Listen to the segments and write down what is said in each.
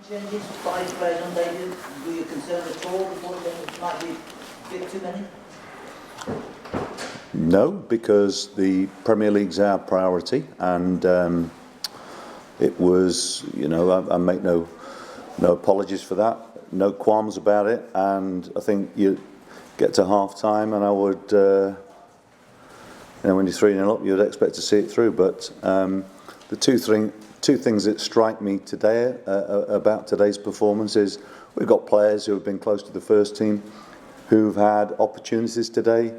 changes, 5 players on debut. Were you concerned at all before it might be a bit too many? No, because the Premier League's our priority, and it was, I make no apologies for that, no qualms about it, and I think you get to half time and I would, when you're 3-0 up, you'd expect to see it through, but the two things that strike me today about today's performance is we've got players who have been close to the first team who've had opportunities today,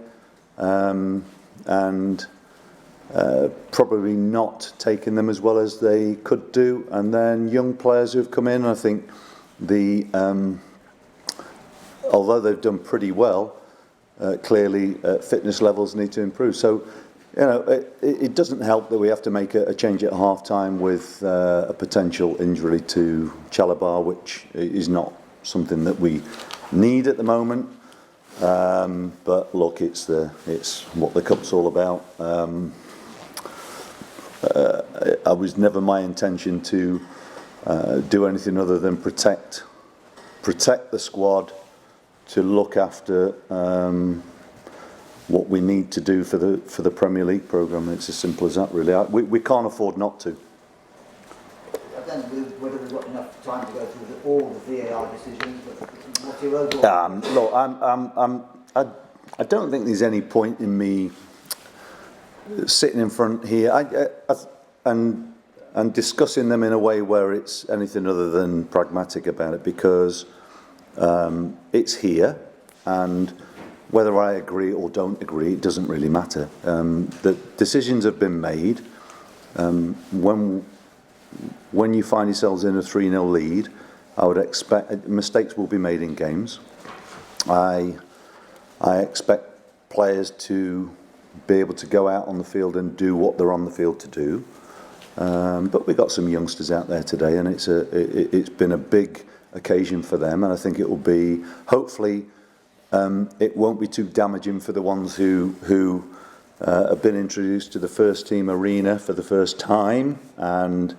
and probably not taking them as well as they could do, and then young players who've come in. I think although they've done pretty well, clearly fitness levels need to improve. So it doesn't help that we have to make a change at half time with a potential injury to Chalobah, which is not something that we need at the moment. But look, it's what the cup's all about. It was never my intention to do anything other than protect the squad, to look after what we need to do for the Premier League programme. It's as simple as that, really. We can't afford not to. I don't know whether we've got enough time to go through all the VAR decisions, but what's your overall... Look, I don't think there's any point in me sitting in front here and discussing them in a way where it's anything other than pragmatic about it, because it's here, and whether I agree or don't agree, it doesn't really matter. The decisions have been made. When you find yourselves in a 3-0 lead, I would expect mistakes will be made in games. I expect players to be able to go out on the field and do what they're on the field to do. But we've got some youngsters out there today, and it's been a big occasion for them, and I think it will be, hopefully, it won't be too damaging for the ones who have been introduced to the first team arena for the first time and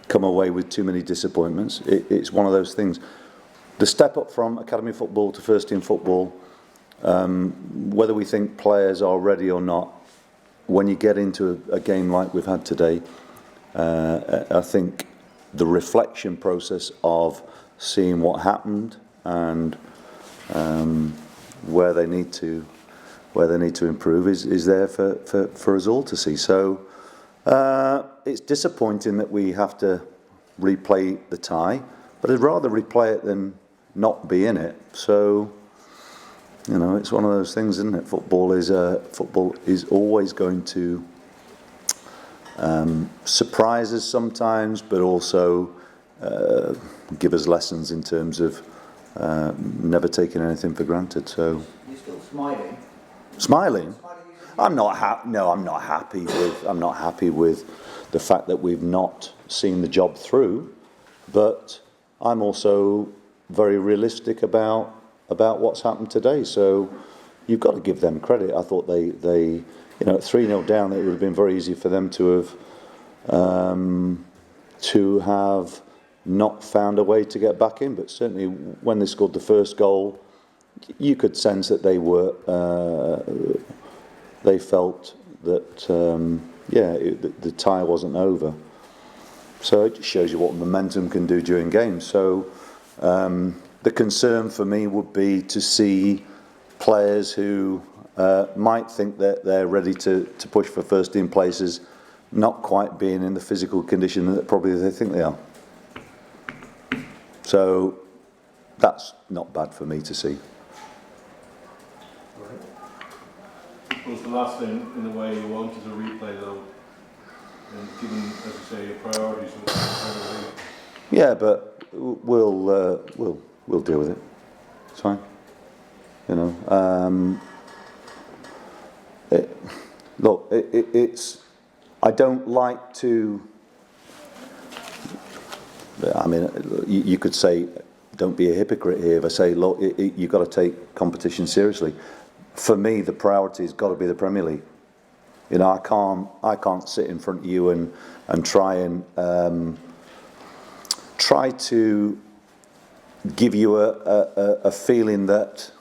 come away with too many disappointments. It's one of those things. The step up from academy football to first team football, whether we think players are ready or not, when you get into a game like we've had today, I think the reflection process of seeing what happened and where they need to improve is there for us all to see. So it's disappointing that we have to replay the tie, but I'd rather replay it than not be in it. So it's one of those things, isn't it? Football is always going to surprise us sometimes, but also give us lessons in terms of never taking anything for granted. So you're still smiling. Smiling? I'm not happy. No, I'm not happy with the fact that we've not seen the job through. But I'm also very realistic about what's happened today. So you've got to give them credit. I thought they at 3-0 down, it would have been very easy for them to have not found a way to get back in. But certainly when they scored the first goal, you could sense that they felt that the tie wasn't over. So it just shows you what momentum can do during games. So the concern for me would be to see players who might think that they're ready to push for first team places not quite being in the physical condition that probably they think they are. So that's not bad for me to see. Was the last thing, in a way, you wanted to replay, though, and given, as you say, your priorities with the Premier League? Yeah, but we'll deal with it. It's fine. It's. I don't like to. I mean, you could say, don't be a hypocrite here. If I say, look, you've got to take competition seriously. For me, the priority has got to be the Premier League. I can't sit in front of you and try and try to give you a feeling that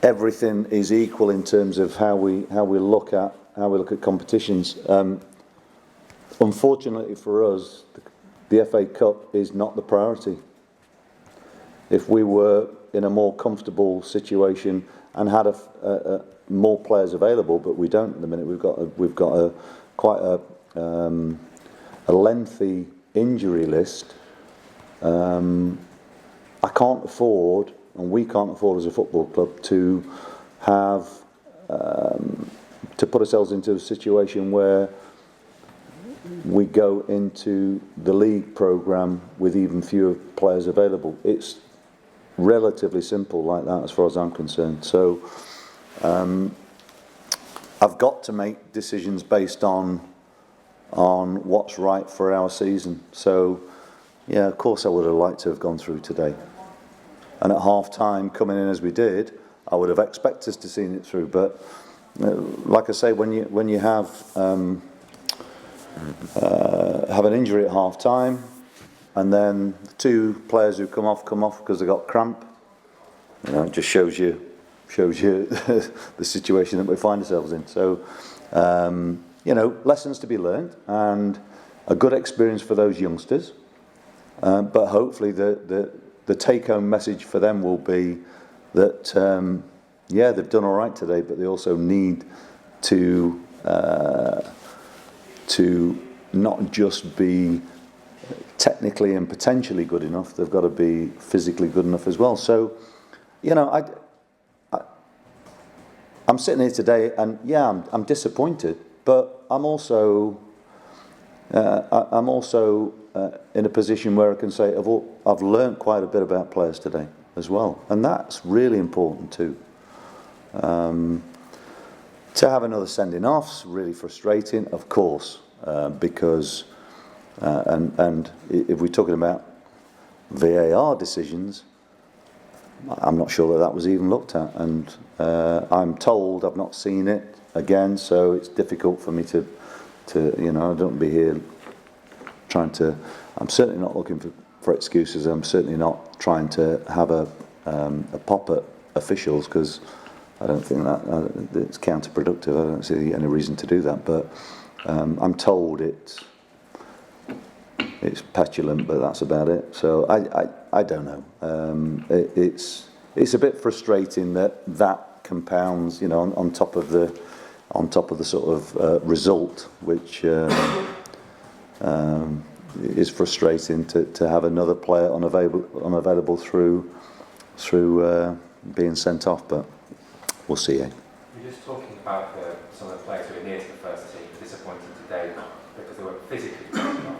everything is equal in terms of how we look at competitions. Unfortunately for us, the FA Cup is not the priority. If we were in a more comfortable situation and had more players available, but we don't at the minute. We've got quite a lengthy injury list. I can't afford, and we can't afford as a football club to have to put ourselves into a situation where we go into the league programme with even fewer players available. It's relatively simple like that as far as I'm concerned. So I've got to make decisions based on what's right for our season. So yeah, of course I would have liked to have gone through today. And at half time, coming in as we did, I would have expected us to see it through. But like I say, when you have an injury at half time, and then the two players who come off because they got cramp, it just shows you the situation that we find ourselves in. So lessons to be learned and a good experience for those youngsters. But hopefully the take-home message for them will be that they've done all right today, but they also need to not just be technically and potentially good enough, they've got to be physically good enough as well. So, I'm sitting here today, and I'm disappointed, but I'm also in a position where I can say I've learnt quite a bit about players today as well, and that's really important too. To have another sending off's really frustrating, of course, because and if we're talking about VAR decisions, I'm not sure that was even looked at, and I'm told I've not seen it again, so it's difficult for me to I don't be here trying to. I'm certainly not looking for excuses. I'm certainly not trying to have a pop at officials, because I don't think that it's counterproductive. I don't see any reason to do that. But I'm told it's petulant, but that's about it. So I don't know. It's a bit frustrating that compounds, on top of the sort of result, which is frustrating to have another player unavailable through being sent off. But we'll see. You're just talking about some of the players who are near to the first team disappointing today because they weren't physically good enough.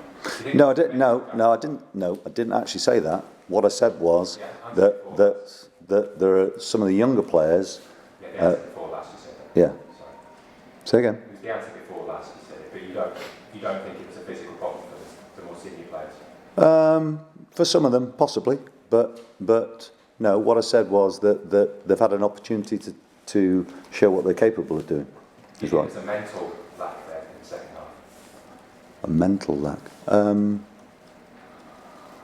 No, I didn't. No, I didn't. No, I didn't actually say that. What I said was that there are some of the younger players. Yeah, the answer before last you said that. Yeah. Sorry. Say again. It was the answer before last you said it, but you don't think it was a physical problem for the more senior players. For some of them, possibly, but no. What I said was that they've had an opportunity to show what they're capable of doing. Is right. It's a mental lack there in the second half. A mental lack.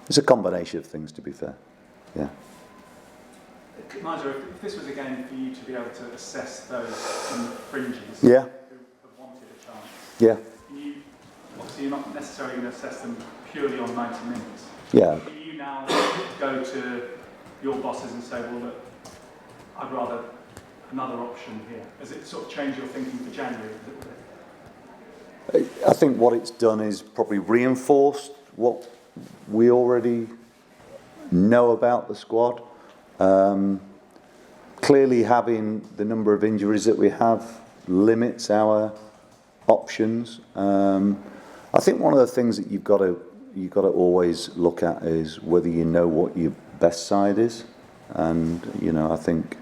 It's a combination of things, to be fair. Yeah. Nigel, if this was a game for you to be able to assess those on the fringes Yeah. who have wanted a chance, Yeah. obviously you're not necessarily going to assess them purely on 90 minutes. Yeah. Do you now go to your bosses and say, well, look, I'd rather another option here? Has it sort of changed your thinking for January a little bit? I think what it's done is probably reinforced what we already know about the squad. Clearly, having the number of injuries that we have limits our options. I think one of the things that you've got to always look at is whether you know what your best side is, and I think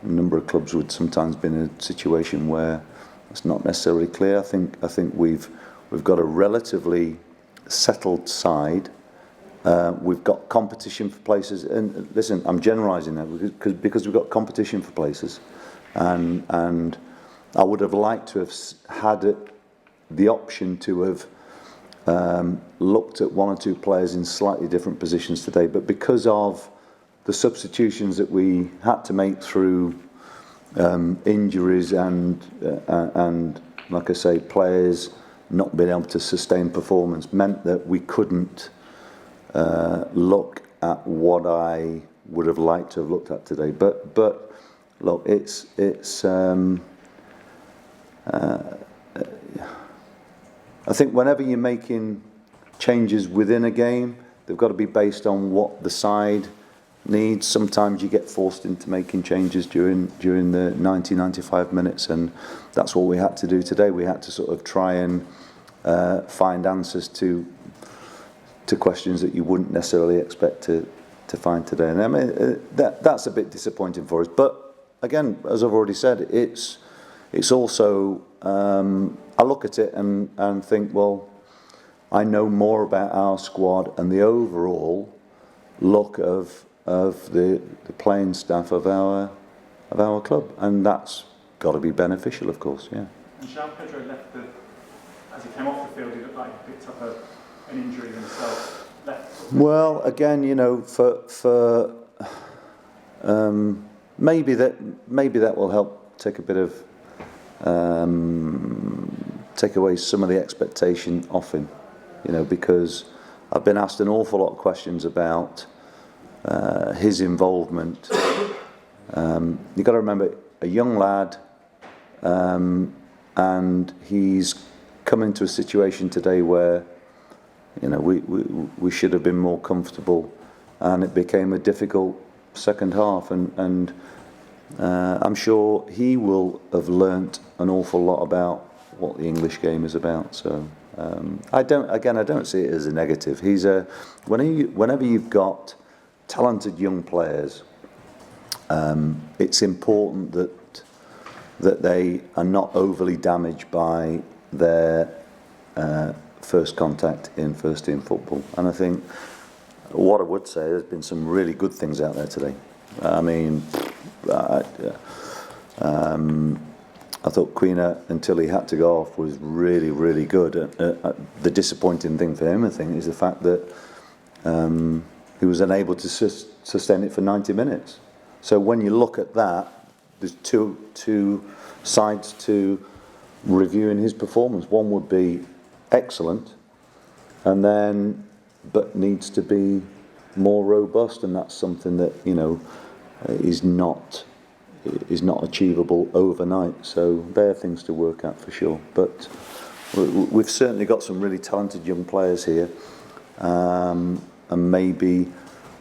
a number of clubs would sometimes be in a situation where it's not necessarily clear. I think we've got a relatively settled side. We've got competition for places, and listen, I'm generalising now because we've got competition for places, and I would have liked to have had the option to have looked at one or two players in slightly different positions today, but because of the substitutions that we had to make through injuries and like I say, players not being able to sustain performance, meant that we couldn't look at what I would have liked to have looked at today. But look, it's I think whenever you're making changes within a game, they've got to be based on what the side needs. Sometimes you get forced into making changes during the 95 minutes, and that's what we had to do today. We had to sort of try and find answers to questions that you wouldn't necessarily expect to find today. And I mean, that's a bit disappointing for us. But again, as I've already said, it's also I look at it and think, well, I know more about our squad and the overall look of the playing staff of our club, and that's got to be beneficial, of course. Yeah. And Gerard Deulofeu left as he came off the field, he looked like he picked up an injury himself. Well, again, you know, for maybe that will help take a bit of take away some of the expectation off him, you know, because I've been asked an awful lot of questions about his involvement. You've got to remember, a young lad, and he's come into a situation today where, you know, we should have been more comfortable, and it became a difficult second half, and I'm sure he will have learnt an awful lot about what the English game is about. So I don't see it as a negative. Whenever you've got talented young players, it's important that they are not overly damaged by their first contact in first team football. And I think what I would say, there's been some really good things out there today. I mean, I thought Quina, until he had to go off, was really, really good. The disappointing thing for him, I think, is the fact that he was unable to sustain it for 90 minutes. So when you look at that, there's two sides to reviewing his performance. One would be excellent, but needs to be more robust, and that's something that, you know, is not achievable overnight. So there are things to work out for sure. But we've certainly got some really talented young players here, and maybe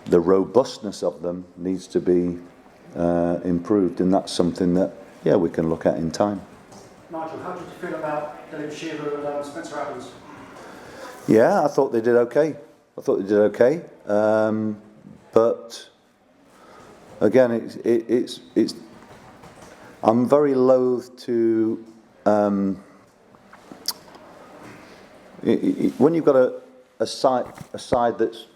the robustness of them needs to be improved, and that's something that, yeah, we can look at in time. Nigel, how did you feel about Deulofeu and Spencer Adams? Yeah, I thought they did okay. But again, it's I'm very loath to when you've got a side that's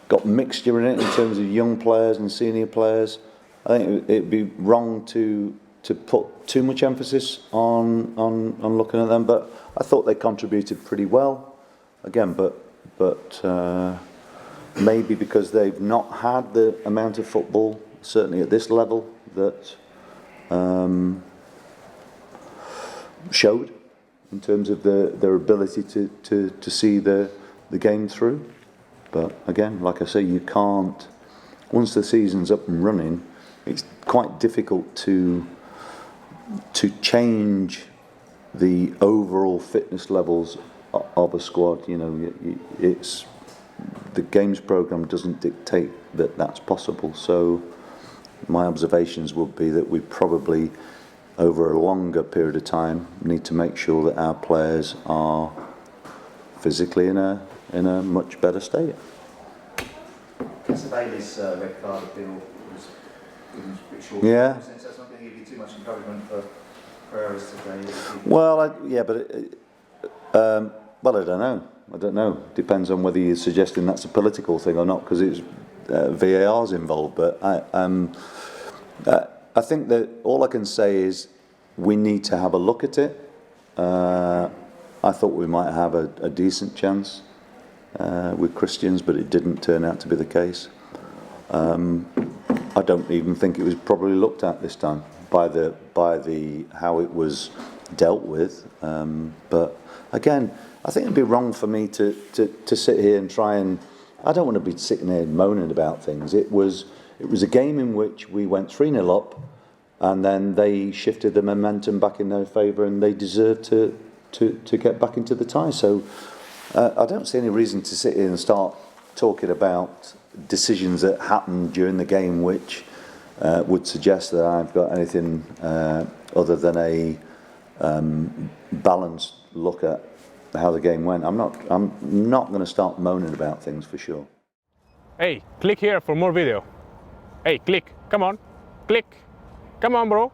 got mixture in it in terms of young players and senior players, I think it'd be wrong to put too much emphasis on looking at them. But I thought they contributed pretty well. Again, but maybe because they've not had the amount of football, certainly at this level, that showed in terms of their ability to see the game through. But again, like I say, you can't, once the season's up and running, it's quite difficult to change the overall fitness levels of a squad. You know, it's the games programme doesn't dictate that that's possible. So my observations would be that we probably, over a longer period of time, need to make sure that our players are physically in a much better state. Mr. Bailey's red card appeal was given a bit short. Yeah. That's not going to give you too much encouragement for Pereyra's today. Well, I don't know. Depends on whether you're suggesting that's a political thing or not, because it's VAR's involved. But I think that all I can say is we need to have a look at it. I thought we might have a decent chance with Christians, but it didn't turn out to be the case. I don't even think it was probably looked at this time by the how it was dealt with. But again, I think it'd be wrong for me to sit here and try and. I don't want to be sitting here moaning about things. It was a game in which we went 3-0 up, and then they shifted the momentum back in their favour, and they deserved to get back into the tie. So I don't see any reason to sit here and start talking about decisions that happened during the game which would suggest that I've got anything other than a balanced look at how the game went. I'm not going to start moaning about things for sure. Hey, click here for more video. Hey, click. Come on. Click. Come on, bro.